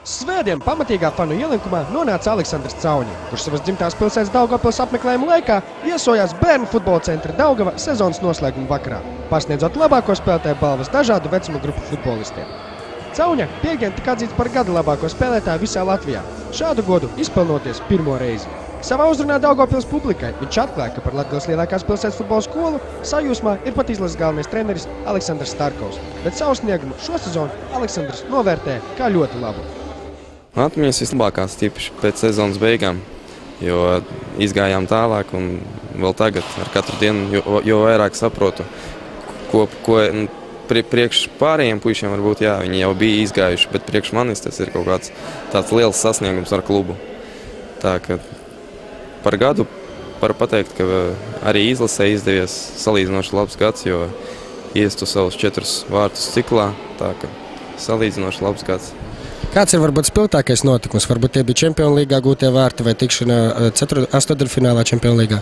Svētdien pamatīgā fanu ielinkumā nonāca Aleksandrs Cauņa, kurš savas dzimtās pilsētas Daugavpils apmeklējuma laikā iesojās bērnu futbola centra Daugava sezonas noslēguma vakarā, pasniedzot labāko spēlētāju balvas dažādu vecuma grupu futbolistiem. Cauņa piekdien tika atzīts par gada labāko spēlētāju visā Latvijā, šādu godu izpelnoties pirmo reizi. Savā uzrunā Daugavpils publikai viņš atklāja, ka par Latgales lielākās pilsētas futbola skolu sajūsmā ir pat izlases galvenais treneris Aleksandrs Starkovs, bet savu sniegumu šo sezonu Aleksandrs novērtē kā ļoti labu. Atmiņas vislabākās tīpaši pēc sezonas beigām, jo izgājām tālāk un vēl tagad ar katru dienu jo vairāk saprotu, ko priekš pārējiem puišiem varbūt, jā, viņi jau bija izgājuši, bet priekš manis tas ir kaut kāds tāds liels sasniegums ar klubu. Tā ka par gadu var pateikt, ka arī izlasē izdevies salīdzinoši labs gads, jo iestu savus 4 vārtus ciklā, tā ka salīdzinoši labs gads. Kāds ir varbūt spilgtākais notikums? Varbūt tie bija Čempionu līgā gūtie vārti vai tikšana astotdaļfinālā Čempionu līgā?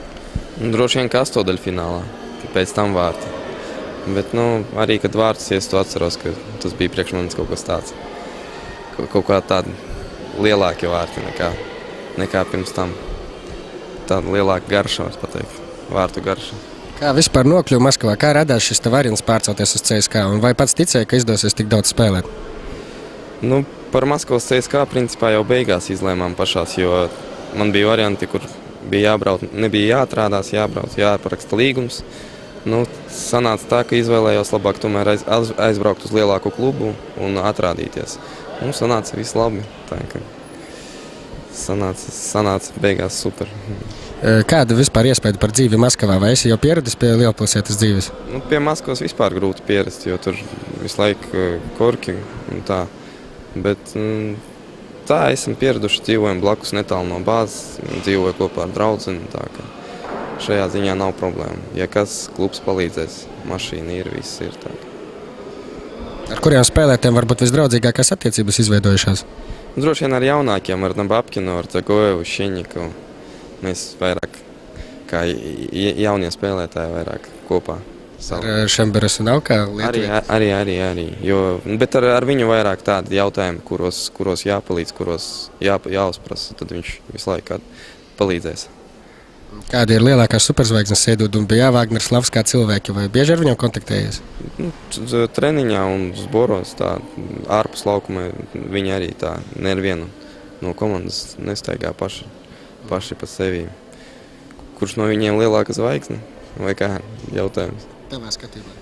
Droši vien, ka astotdaļfinālā, pēc tam vārti. Bet, arī, kad vārtus iestu atceros, ka tas bija priekš manis kaut kas tāds. Kaut kā tādi lielāki vārti nekā pirms tam. Tāda lielāka garša, var pateikt, vārtu garša. Kā vispār nokļuva Maskavā? Kā radās šis variants pārcelties uz CSK? Un vai pats ticēja, ka izdosies tik daudz spēlēt? Par Maskavas CSK principā jau beigās izlēmām pašās, jo man bija varianti, kur bija jābrauc, nebija jāatrādās, jābrauc, jāparaksta līgums. Sanāca tā, ka izvēlējos labāk tomēr aizbraukt uz lielāku klubu un atrādīties. Sanāca viss labi. Tā, ka sanāca beigās super. Kāda vispār iespēja par dzīvi Maskavā? Vai esi jau pieradis pie lielpilsētas dzīves? Pie Maskavas vispār grūti pierast, jo tur visu laiku korki un tā. Bet tā esam pieraduši, dzīvojam blakus netālu no bāzes, dzīvoju kopā ar draudzeni, tā ka šajā ziņā nav problēma. Ja kas, klubs palīdzēs, mašīna ir, viss ir tā. Ar kuriem spēlētiem varbūt visdraudzīgākās attiecības izveidojušās? Droši vien ar jaunākiem, ar Nabapkinu, ar Zagojevu, Šeņiku. Mēs vairāk, kā jaunie spēlētāji, vairāk kopā. Ar Šemberesu nav kā Lietuvā? Arī. Bet ar viņu vairāk tādi jautājumi, kuros jāpalīdz, kuros jāuzprasa, tad viņš visu laiku palīdzēs. Kādi ir lielākās superzvaigznes Sēdūda un bija Vāgners Slavs kā cilvēki, vai bieži ar viņiem kontaktējies? Treniņā un zboros, tā, ārpus laukuma viņi arī tā nevienu no komandas nestaigā paši pa sevi. Kurš no viņiem lielāka zvaigzne? Vai kā jautājums? Tavā skatībā?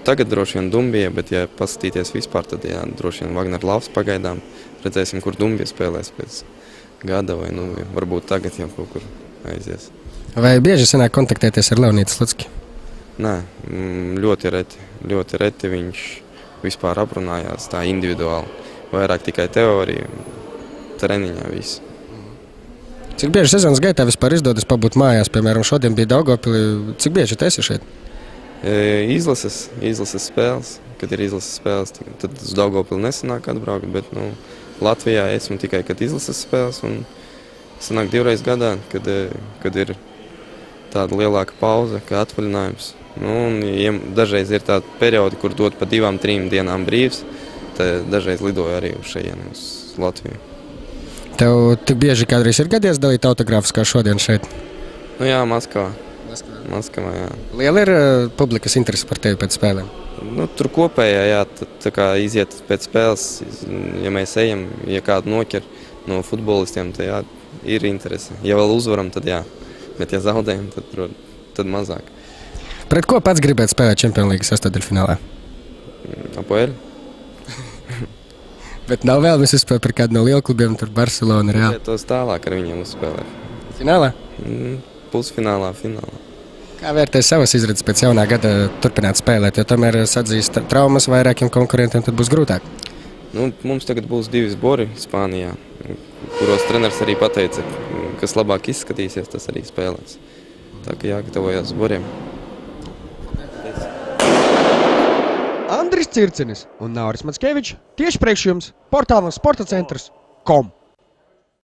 Tagad droši vien Dumbija, bet ja paskatīties vispār, tad droši vien Vagner Lavs pagaidām. Redzēsim, kur Dumbija spēlēs pēc gada vai varbūt tagad jau kaut kur aizies. Vai bieži sanāk kontaktēties ar Leonīdu Slucki? Nē, ļoti reti viņš vispār aprunājās tā individuāli. Vairāk tikai teorija, treniņā viss. Cik bieži sezonas gaitā vispār izdodas pabūt mājās? Piemēram, šodien bija Daugavpilī. Cik bieži tu esi šeit? Izlases spēles. Kad ir izlases spēles, tad uz Daugavpili nesanāk atbraukt, bet Latvijā esmu tikai, kad izlases spēles. Un sanāk 2 reizes gadā, kad ir tāda lielāka pauze, kā atvaļinājums. Dažreiz ir tādi periodi, kur dod pa 2-3 dienām brīvs, tad dažreiz lidoju arī uz šejieni, uz Latviju. Tev tik bieži kādreiz ir gadies dalīt autogrāfus kā šodien šeit? Jā, Maskavā, jā. Liela ir publikas interese par tevi pēc spēlēm? Tur kopējā, jā, tā kā iziet pēc spēles, ja mēs ejam, ja kādu noķer no futbolistiem, tad jā, ir interese. Ja vēl uzvaram, tad jā, bet ja zaudējam, tad mazāk. Pret ko pats gribētu spēlēt Čempionu līgas astotdaļfinālā? Apoel. Bet nav vēlmes uzspēlēt par kādu no lielklubiem, tur Barcelona, Real? Tos tālāk ar viņiem uzspēlēt. Finālā? Pusfinālā, finālā. Kā vērtē savas izredzes pēc jaunā gada turpināt spēlēt, jo tomēr atzīst traumas vairākiem konkurentiem, tad būs grūtāk? Mums tagad būs 2 zbori Spānijā, kuros treneris arī pateica, kas labāk izskatīsies, tas arī spēlēs. Tā kā jāgatavojās zboriem. Andris Circenis un Nauris Mackevičs tieši priekš jums portālam sportacentrs.com.